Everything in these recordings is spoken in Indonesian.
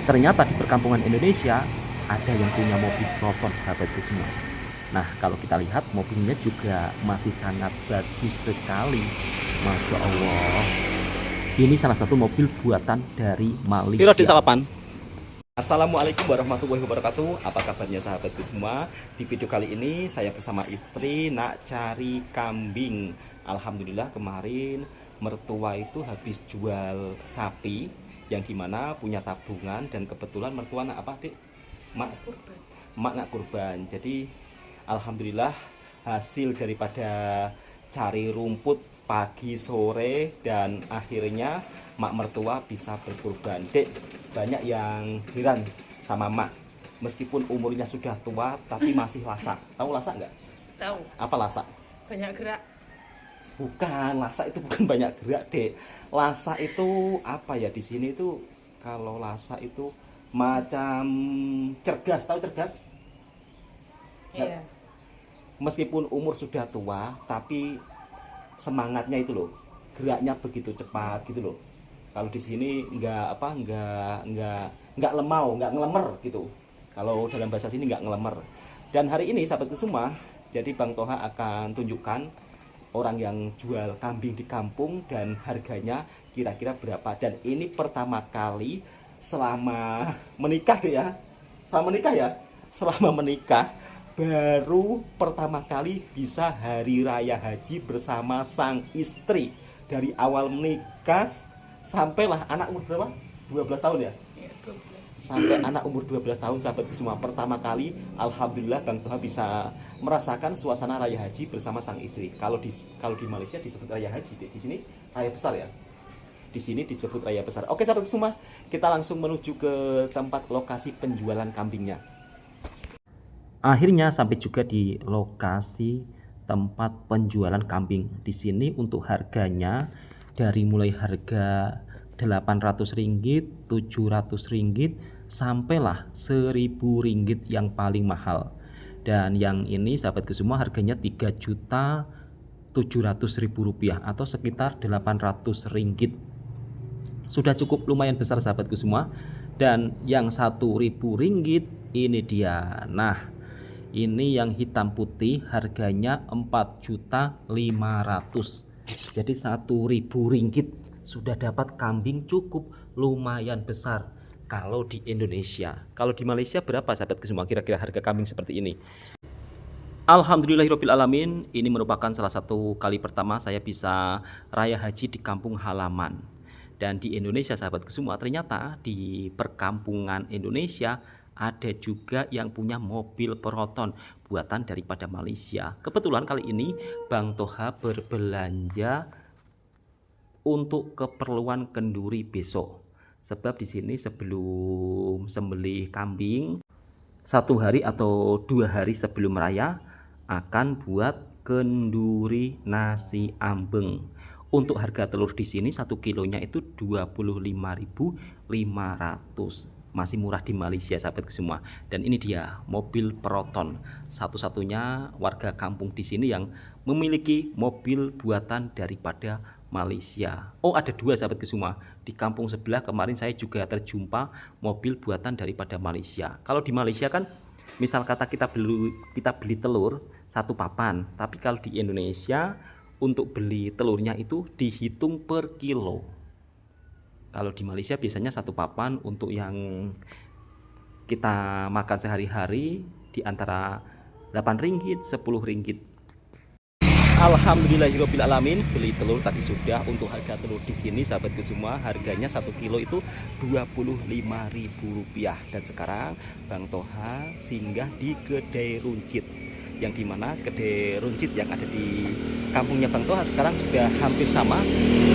Ternyata di perkampungan Indonesia ada yang punya mobil proton, sahabatku semua. Nah, kalau kita lihat mobilnya juga masih sangat bagus sekali. Masya Allah. Ini salah satu mobil buatan dari Piro di Malaysia. salapan. Assalamualaikum warahmatullahi wabarakatuh. Apa kabarnya sahabatku semua? Di video kali ini saya bersama istri nak cari kambing. Alhamdulillah kemarin mertua itu habis jual sapi yang dimana punya tabungan, dan kebetulan mertua nak apa, Dik? Mak kurban. Mak nak kurban. Jadi alhamdulillah hasil daripada cari rumput pagi sore dan akhirnya mak mertua bisa berkurban. Dek, banyak yang heran sama mak, meskipun umurnya sudah tua tapi masih lasak. Tahu lasak nggak? Tahu, Apa lasak? banyak gerak. Bukan, lasak itu bukan banyak gerak, Dek. Lasak itu apa ya, di sini itu kalau lasak itu macam cergas. Tahu cergas? Iya. Meskipun umur sudah tua tapi semangatnya itu loh, geraknya begitu cepat gitu loh. Kalau di sini nggak lemau, nggak ngelemer gitu. Kalau dalam bahasa sini nggak ngelemer. Dan hari ini sahabatku semua, jadi Bang Toha akan tunjukkan orang yang jual kambing di kampung dan harganya kira-kira berapa. Dan ini pertama kali selama menikah deh ya, selama menikah baru pertama kali bisa hari raya haji bersama sang istri. Dari awal menikah sampailah anak umur berapa? 12 tahun ya? Iya, 12. Sampai anak umur 12 tahun sahabat semua, pertama kali alhamdulillah Bang Toha bisa merasakan suasana raya haji bersama sang istri. Kalau di Malaysia disebut raya haji, di sini raya besar ya. Di sini disebut raya besar. Oke sahabat semua, kita langsung menuju ke tempat lokasi penjualan kambingnya. Akhirnya sampai juga di lokasi tempat penjualan kambing. Di sini untuk harganya dari mulai harga Rp800, Rp700, sampailah Rp1.000 yang paling mahal. Dan yang ini sahabatku semua harganya Rp3.700.000 atau sekitar Rp800. Sudah cukup lumayan besar sahabatku semua. Dan yang Rp1.000 ini dia. Nah, ini yang hitam putih harganya Rp4.500.000. Jadi Rp1.000 sudah dapat kambing cukup lumayan besar kalau di Indonesia. Kalau di Malaysia berapa sahabatku semua kira-kira harga kambing seperti ini? Alhamdulillahirobbilalamin, ini merupakan salah satu kali pertama saya bisa raya haji di kampung halaman. Dan di Indonesia sahabatku semua, ternyata di perkampungan Indonesia ada juga yang punya mobil proton buatan daripada Malaysia. Kebetulan kali ini Bang Toha berbelanja untuk keperluan kenduri besok. Sebab di sini sebelum sembelih kambing, 1 hari atau 2 hari sebelum raya akan buat kenduri nasi ambeng. Untuk harga telur di sini 1 kilonya itu 25.500. Masih murah di Malaysia sahabat semua. Dan ini dia mobil proton, satu-satunya warga kampung di sini yang memiliki mobil buatan daripada Malaysia. Oh, ada 2 sahabat semua. Di kampung sebelah kemarin saya juga terjumpa mobil buatan daripada Malaysia. Kalau di Malaysia kan misal kata kita beli telur 1 papan, tapi kalau di Indonesia untuk beli telurnya itu dihitung per kilo. Kalau di Malaysia biasanya 1 papan untuk yang kita makan sehari-hari di antara Rp8, Rp10. Alhamdulillahirobbilalamin, beli telur tadi sudah. Untuk harga telur di sini sahabatku semua, harganya 1 kilo itu Rp25.000. Dan sekarang Bang Toha singgah di Kedai Runcit, yang dimana Kedai Runcit yang ada di kampungnya Bang Toha sekarang sudah hampir sama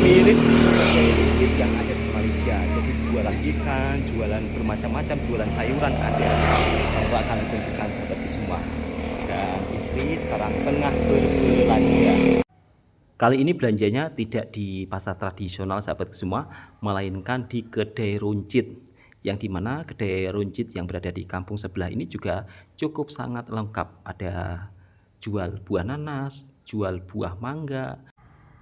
mirip Kedai Runcit yang ada di Malaysia. Jadi jualan ikan, jualan bermacam-macam, jualan sayuran ada. Bang Toha akan tunjukkan sahabatku semua. Dan istri sekarang tengah berbelanja. Kali ini belanjanya tidak di pasar tradisional sahabat semua, melainkan di Kedai Runcit, yang dimana Kedai Runcit yang berada di kampung sebelah ini juga cukup sangat lengkap. Ada jual buah nanas, jual buah mangga,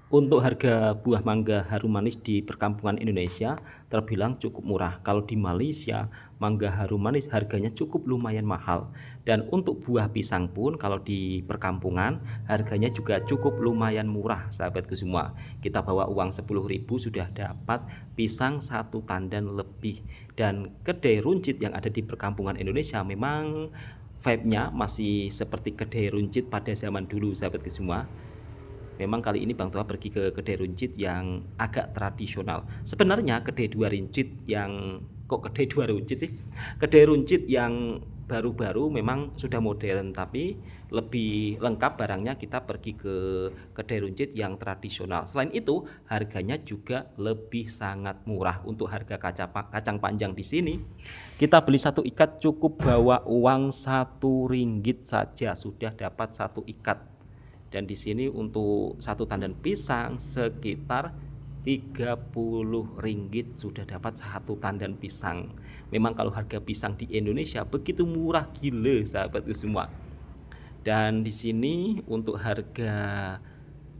Untuk harga buah mangga harum manis di perkampungan Indonesia terbilang cukup murah. Kalau di Malaysia, mangga harum manis harganya cukup lumayan mahal. Dan untuk buah pisang pun kalau di perkampungan harganya juga cukup lumayan murah, sahabatku semua. Kita bawa uang 10.000 sudah dapat pisang satu tandan lebih. Dan kedai runcit yang ada di perkampungan Indonesia memang vibe-nya masih seperti kedai runcit pada zaman dulu, sahabatku semua. Memang kali ini Bang Toha pergi ke kedai runcit yang agak tradisional. Sebenarnya kedai dua runcit yang kedai dua runcit sih? Kedai runcit yang baru-baru memang sudah modern, tapi lebih lengkap barangnya kita pergi ke kedai runcit yang tradisional. Selain itu, harganya juga lebih sangat murah. Untuk harga kacang panjang di sini, kita beli satu ikat cukup bawa uang Rp1 saja sudah dapat satu ikat. Dan di sini untuk satu tandan pisang sekitar Rp30 sudah dapat satu tandan pisang. Memang kalau harga pisang di Indonesia begitu murah gila, sahabatku semua. Dan di sini untuk harga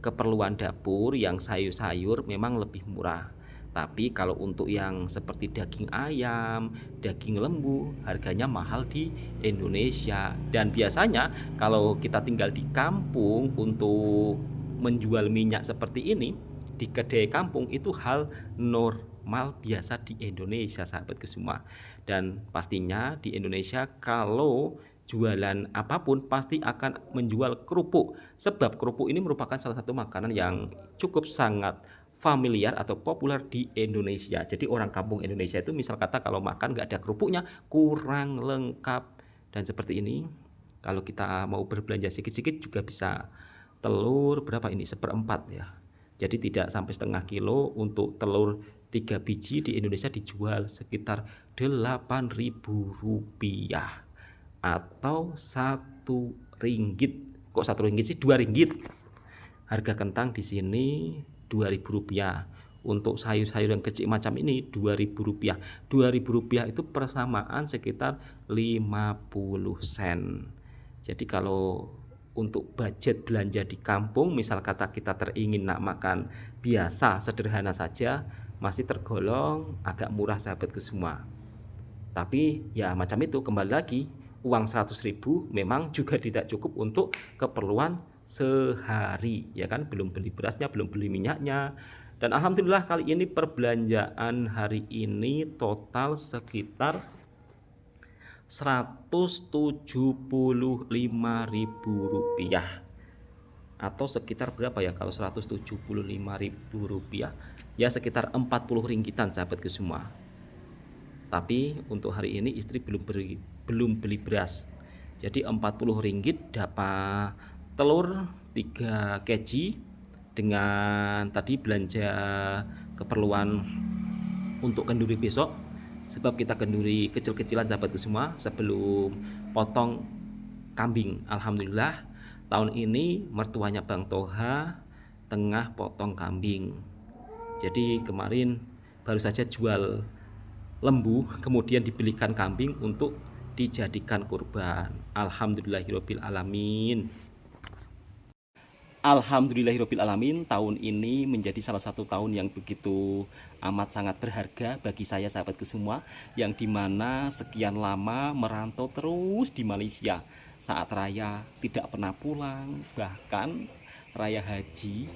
keperluan dapur yang sayur-sayur memang lebih murah. Tapi kalau untuk yang seperti daging ayam, daging lembu, harganya mahal di Indonesia. Dan biasanya kalau kita tinggal di kampung untuk menjual minyak seperti ini di kedai kampung itu hal normal biasa di Indonesia, sahabatku semua. Dan pastinya di Indonesia kalau jualan apapun pasti akan menjual kerupuk, sebab kerupuk ini merupakan salah satu makanan yang cukup sangat familiar atau populer di Indonesia. Jadi orang kampung Indonesia itu misal kata kalau makan nggak ada kerupuknya kurang lengkap. Dan seperti ini kalau kita mau berbelanja sedikit-sedikit juga bisa. Telur berapa ini? 1/4 ya. Jadi tidak sampai setengah kilo. Untuk telur 3 biji di Indonesia dijual sekitar Rp8.000 atau Rp1. Kok Rp1 sih? Rp2. Harga kentang di sini Rp2.000. Untuk sayur-sayur yang kecil macam ini Rp2.000. Rp2.000 itu persamaan sekitar 50 sen. Jadi kalau untuk budget belanja di kampung, misal kata kita teringin nak makan biasa sederhana saja, masih tergolong agak murah, sahabatku semua. Tapi ya macam itu, kembali lagi uang 100.000 memang juga tidak cukup untuk keperluan sehari, ya kan? Belum beli berasnya, belum beli minyaknya. Dan alhamdulillah kali ini perbelanjaan hari ini total sekitar Rp175.000 atau sekitar berapa ya kalau Rp175.000 ya sekitar 40 ringgitan, sahabatku semua. Tapi untuk hari ini istri belum beli beras. Jadi Rp40 dapat telur 3 kg dengan tadi belanja keperluan untuk kenduri besok. Sebab kita kenduri kecil-kecilan, sahabatku semua, sebelum potong kambing. Alhamdulillah tahun ini mertuanya Bang Toha tengah potong kambing. Jadi kemarin baru saja jual lembu, kemudian dibelikan kambing untuk dijadikan kurban. Alhamdulillahirabbil alamin. Alhamdulillahirrahmanirrahim, tahun ini menjadi salah satu tahun yang begitu amat sangat berharga bagi saya, sahabatku semua, yang dimana sekian lama merantau terus di Malaysia. Saat raya tidak pernah pulang, bahkan raya haji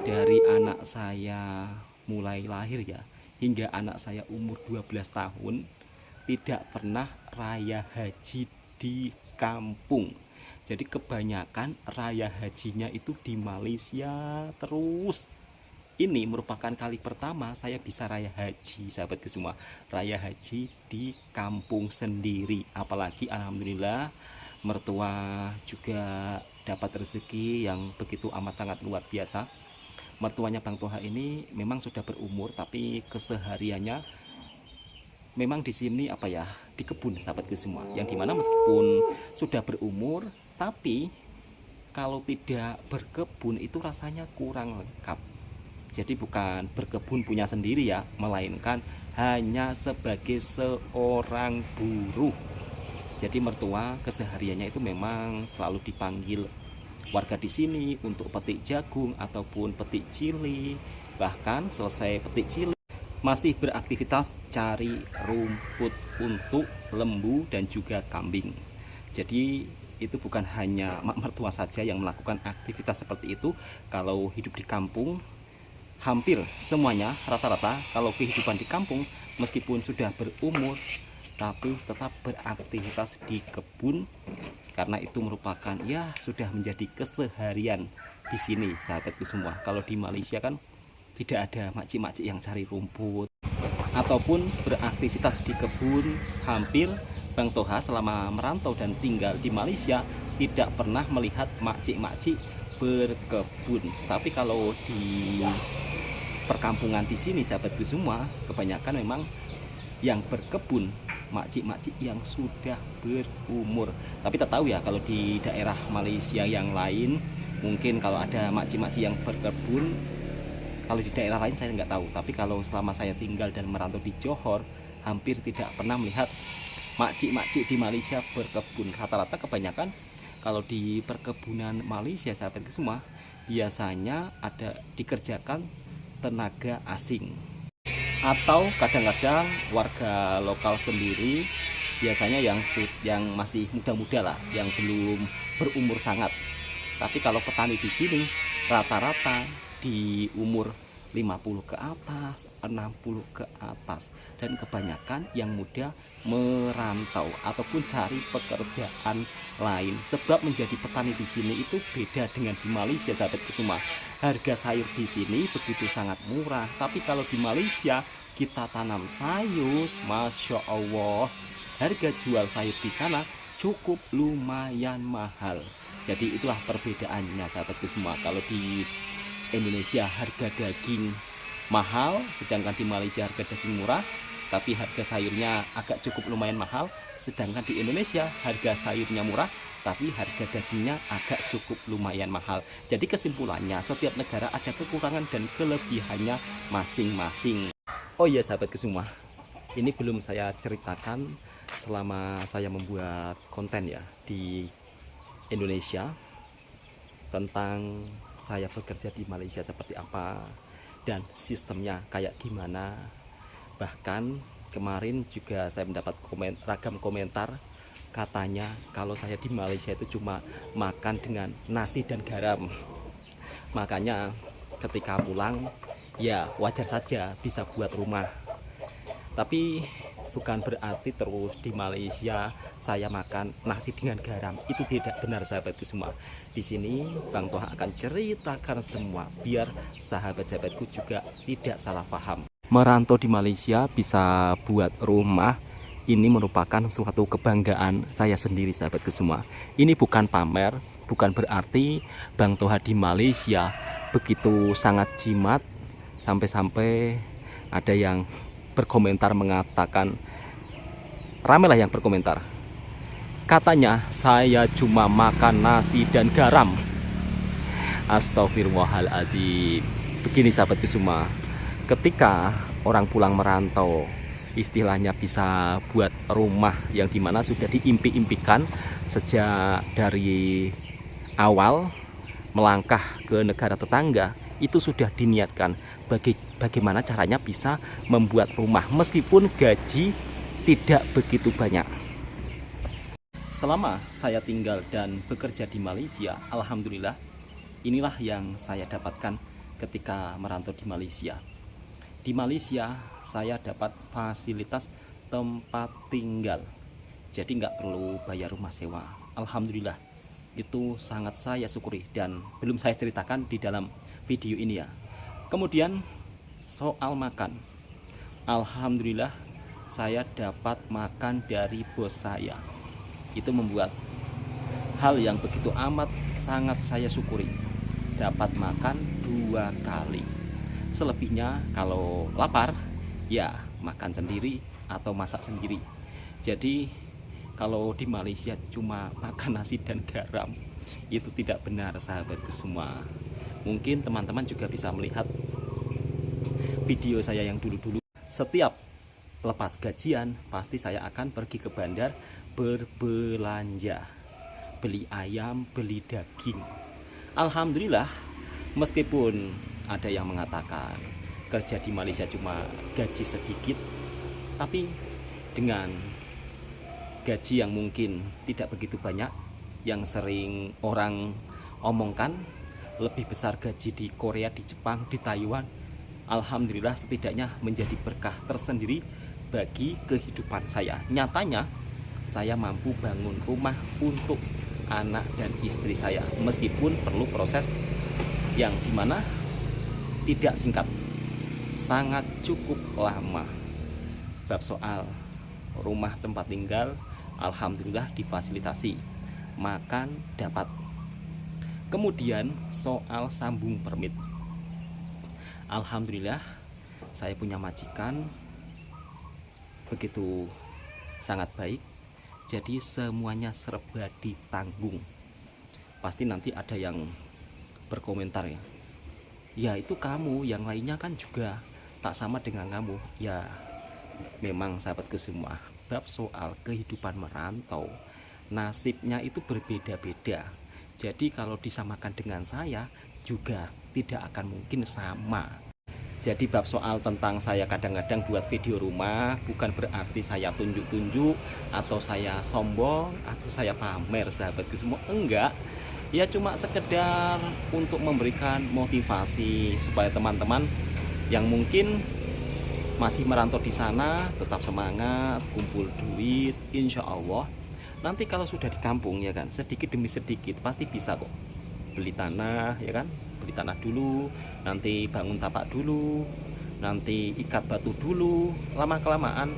dari anak saya mulai lahir ya hingga anak saya umur 12 tahun tidak pernah raya haji di kampung. Jadi kebanyakan raya hajinya itu di Malaysia terus. Ini merupakan kali pertama saya bisa raya haji, sahabatku semua. Raya haji di kampung sendiri. Apalagi alhamdulillah mertua juga dapat rezeki yang begitu amat sangat luar biasa. Mertuanya Bang Toha ini memang sudah berumur, tapi kesehariannya memang di sini apa ya, di kebun, sahabatku semua. Yang dimana meskipun sudah berumur, tapi kalau tidak berkebun itu rasanya kurang lengkap. Jadi bukan berkebun punya sendiri ya, melainkan hanya sebagai seorang buruh. Jadi mertua kesehariannya itu memang selalu dipanggil warga di sini untuk petik jagung ataupun petik cili, bahkan selesai petik cili masih beraktivitas cari rumput untuk lembu dan juga kambing. Jadi itu bukan hanya mak mertua saja yang melakukan aktivitas seperti itu. Kalau hidup di kampung, hampir semuanya rata-rata kalau kehidupan di kampung meskipun sudah berumur tapi tetap beraktivitas di kebun, karena itu merupakan ya sudah menjadi keseharian di sini sahabatku semua. Kalau di Malaysia kan tidak ada makcik-makcik yang cari rumput ataupun beraktivitas di kebun. Hampir Bang Toha selama merantau dan tinggal di Malaysia tidak pernah melihat makcik-makcik berkebun. Tapi kalau di perkampungan di sini sahabatku semua, kebanyakan memang yang berkebun makcik-makcik yang sudah berumur. Tapi tak tahu ya kalau di daerah Malaysia yang lain, mungkin kalau ada makcik-makcik yang berkebun, kalau di daerah lain saya nggak tahu. Tapi kalau selama saya tinggal dan merantau di Johor, hampir tidak pernah melihat makcik-makcik di Malaysia berkebun. Rata-rata kebanyakan kalau di perkebunan Malaysia sahabatku semua, biasanya ada dikerjakan tenaga asing atau kadang-kadang warga lokal sendiri, biasanya yang masih muda-muda lah, yang belum berumur sangat. Tapi kalau petani di sini rata-rata di umur 50 ke atas, 60 ke atas, dan kebanyakan yang muda merantau ataupun cari pekerjaan lain. Sebab menjadi petani di sini itu beda dengan di Malaysia sahabatku semua. Harga sayur di sini begitu sangat murah, tapi kalau di Malaysia kita tanam sayur, Masya Allah, harga jual sayur di sana cukup lumayan mahal. Jadi itulah perbedaannya sahabatku semua. Kalau di Indonesia harga daging mahal, sedangkan di Malaysia harga daging murah, tapi harga sayurnya agak cukup lumayan mahal. Sedangkan di Indonesia harga sayurnya murah, tapi harga dagingnya agak cukup lumayan mahal. Jadi kesimpulannya, setiap negara ada kekurangan dan kelebihannya masing-masing. Oh iya sahabatku semua, ini belum saya ceritakan selama saya membuat konten ya di Indonesia, tentang saya bekerja di Malaysia seperti apa dan sistemnya kayak gimana. Bahkan kemarin juga saya mendapat ragam komentar, katanya kalau saya di Malaysia itu cuma makan dengan nasi dan garam. Makanya ketika pulang ya wajar saja bisa buat rumah. Tapi bukan berarti terus di Malaysia saya makan nasi dengan garam. Itu tidak benar sahabatku semua. Di sini Bang Toha akan ceritakan semua biar sahabat-sahabatku juga tidak salah paham. Merantau di Malaysia bisa buat rumah, ini merupakan suatu kebanggaan saya sendiri sahabatku semua. Ini bukan pamer, bukan berarti Bang Toha di Malaysia begitu sangat jimat sampai-sampai ada yang berkomentar mengatakan, ramailah yang berkomentar, katanya saya cuma makan nasi dan garam. Astagfirullahaladzim. Begini sahabatku semua, ketika orang pulang merantau, istilahnya bisa buat rumah yang dimana sudah diimpi-impikan sejak dari awal melangkah ke negara tetangga, itu sudah diniatkan bagaimana caranya bisa membuat rumah meskipun gaji tidak begitu banyak. Selama saya tinggal dan bekerja di Malaysia, alhamdulillah, inilah yang saya dapatkan ketika merantau di Malaysia. Di Malaysia saya dapat fasilitas tempat tinggal, jadi nggak perlu bayar rumah sewa. Alhamdulillah, itu sangat saya syukuri dan belum saya ceritakan di dalam video ini ya. Kemudian soal makan, alhamdulillah saya dapat makan dari bos saya. Itu membuat hal yang begitu amat sangat saya syukuri, dapat makan 2 kali. Selebihnya kalau lapar ya makan sendiri atau masak sendiri. Jadi kalau di Malaysia cuma makan nasi dan garam, itu tidak benar sahabatku semua. Mungkin teman-teman juga bisa melihat video saya yang dulu-dulu. Setiap lepas gajian pasti saya akan pergi ke bandar berbelanja, beli ayam, beli daging. Alhamdulillah, meskipun ada yang mengatakan kerja di Malaysia cuma gaji sedikit, tapi dengan gaji yang mungkin tidak begitu banyak, yang sering orang omongkan lebih besar gaji di Korea, di Jepang, di Taiwan. Alhamdulillah, setidaknya menjadi berkah tersendiri bagi kehidupan saya. Nyatanya saya mampu bangun rumah untuk anak dan istri saya, meskipun perlu proses yang dimana tidak singkat, sangat cukup lama. Bab soal rumah tempat tinggal, alhamdulillah difasilitasi, makan dapat. Kemudian soal sambung permit, alhamdulillah saya punya majikan begitu sangat baik, jadi semuanya serba ditanggung. Pasti nanti ada yang berkomentar, ya itu kamu, yang lainnya kan juga tak sama dengan kamu. Ya memang sahabatku semua, bab soal kehidupan merantau, nasibnya itu berbeda-beda. Jadi kalau disamakan dengan saya juga tidak akan mungkin sama. Jadi bab soal tentang saya kadang-kadang buat video rumah, bukan berarti saya tunjuk-tunjuk atau saya sombong atau saya pamer sahabatku semua, enggak. Ya cuma sekedar untuk memberikan motivasi supaya teman-teman yang mungkin masih merantau di sana tetap semangat, kumpul duit, insya Allah nanti kalau sudah di kampung ya kan, sedikit demi sedikit pasti bisa kok. Beli tanah ya kan, beli tanah dulu, nanti bangun tapak dulu, nanti ikat batu dulu, lama kelamaan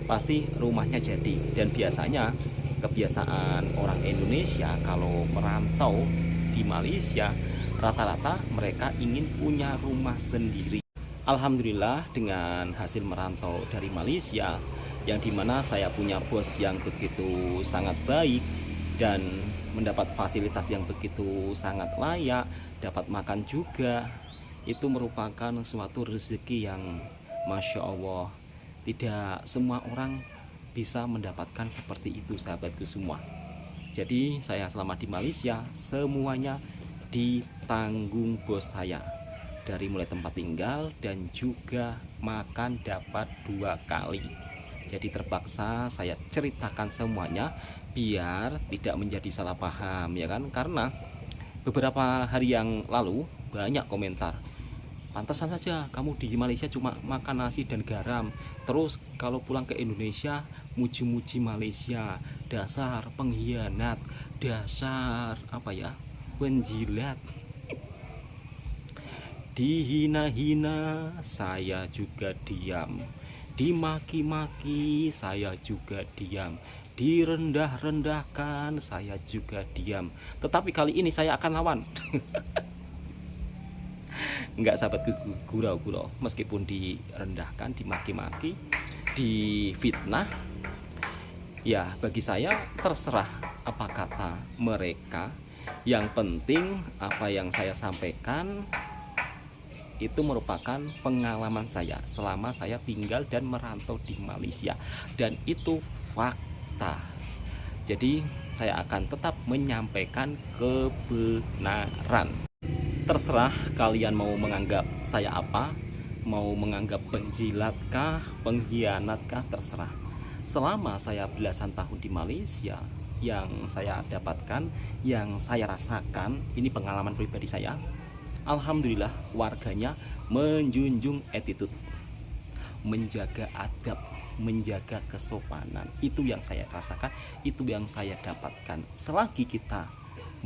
pasti rumahnya jadi. Dan biasanya kebiasaan orang Indonesia kalau merantau di Malaysia, rata-rata mereka ingin punya rumah sendiri. Alhamdulillah, dengan hasil merantau dari Malaysia, yang dimana saya punya bos yang begitu sangat baik dan mendapat fasilitas yang begitu sangat layak, dapat makan juga, itu merupakan suatu rezeki yang Masya Allah, tidak semua orang bisa mendapatkan seperti itu sahabatku semua. Jadi saya selama di Malaysia semuanya ditanggung bos saya, dari mulai tempat tinggal dan juga makan dapat 2 kali. Jadi terpaksa saya ceritakan semuanya biar tidak menjadi salah paham ya kan, karena beberapa hari yang lalu banyak komentar, pantasan saja kamu di Malaysia cuma makan nasi dan garam, terus kalau pulang ke Indonesia muji-muji Malaysia, dasar pengkhianat, dasar apa ya, penjilat. Dihina-hina saya juga diam, dimaki-maki saya juga diam, direndah-rendahkan saya juga diam. Tetapi kali ini saya akan lawan. Enggak sahabat gurau-gurau, meskipun direndahkan, dimaki-maki, difitnah, ya bagi saya terserah apa kata mereka. Yang penting apa yang saya sampaikan itu merupakan pengalaman saya selama saya tinggal dan merantau di Malaysia, dan itu fakta. Jadi saya akan tetap menyampaikan kebenaran. Terserah kalian mau menganggap saya apa, mau menganggap penjilatkah, pengkhianatkah, terserah. Selama saya belasan tahun di Malaysia, yang saya dapatkan, yang saya rasakan, ini pengalaman pribadi saya, alhamdulillah warganya menjunjung attitude, menjaga adab, menjaga kesopanan. Itu yang saya rasakan, itu yang saya dapatkan. Selagi kita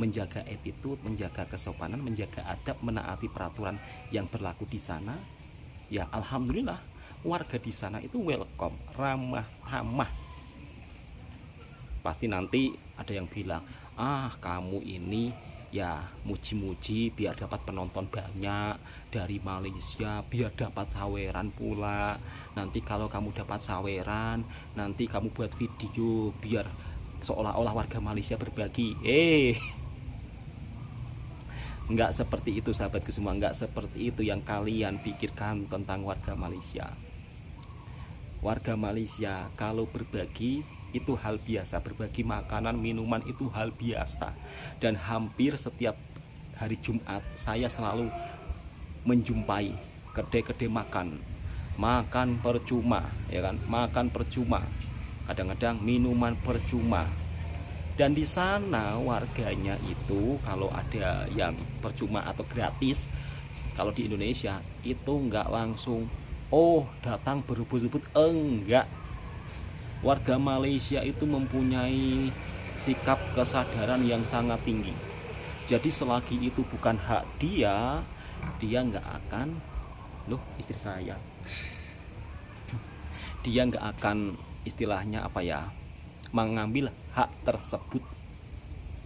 menjaga attitude, menjaga kesopanan, menjaga adab, menaati peraturan yang berlaku di sana, ya alhamdulillah warga di sana itu welcome, ramah tamah. Pasti nanti ada yang bilang, ah kamu ini ya muji-muji biar dapat penonton banyak dari Malaysia, biar dapat saweran pula. Nanti kalau kamu dapat saweran, nanti kamu buat video biar seolah-olah warga Malaysia berbagi. Enggak seperti itu sahabatku semua, enggak seperti itu yang kalian pikirkan tentang warga Malaysia. Warga Malaysia kalau berbagi itu hal biasa, berbagi makanan, minuman itu hal biasa, dan hampir setiap hari Jumat saya selalu menjumpai kedai-kedai makan percuma, ya kan, makan percuma, kadang-kadang minuman percuma. Dan di sana warganya itu kalau ada yang percuma atau gratis, kalau di Indonesia itu nggak langsung datang berebut-rebut, enggak. Warga Malaysia itu mempunyai sikap kesadaran yang sangat tinggi. Jadi selagi itu bukan hak dia nggak akan, loh istri saya, dia nggak akan istilahnya apa ya, mengambil hak tersebut.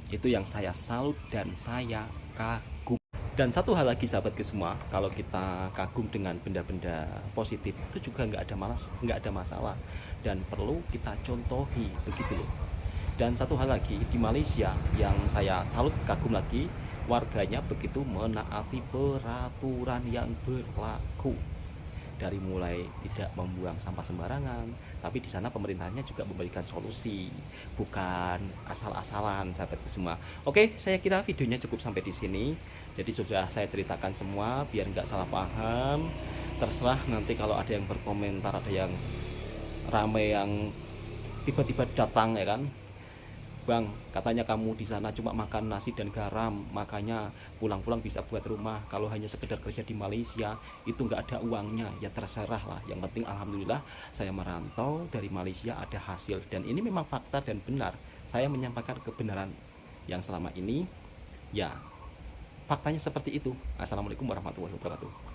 Itu yang saya salut dan saya kagum. Dan satu hal lagi sahabatku semua, kalau kita kagum dengan benda-benda positif itu juga nggak ada masalah dan perlu kita contohi, begitu loh. Dan satu hal lagi di Malaysia yang saya salut kagum lagi, warganya begitu menaati peraturan yang berlaku. Dari mulai tidak membuang sampah sembarangan, tapi di sana pemerintahnya juga memberikan solusi, bukan asal-asalan sahabatku semua. Oke, saya kira videonya cukup sampai di sini. Jadi sudah saya ceritakan semua biar nggak salah paham. Terserah nanti kalau ada yang berkomentar, ada yang ramai yang tiba-tiba datang, ya kan, Bang, katanya kamu di sana cuma makan nasi dan garam, makanya pulang-pulang bisa buat rumah. Kalau hanya sekedar kerja di Malaysia, itu nggak ada uangnya. Ya terserah lah. Yang penting alhamdulillah saya merantau dari Malaysia ada hasil. Dan ini memang fakta dan benar. Saya menyampaikan kebenaran yang selama ini, ya faktanya seperti itu. Assalamualaikum warahmatullahi wabarakatuh.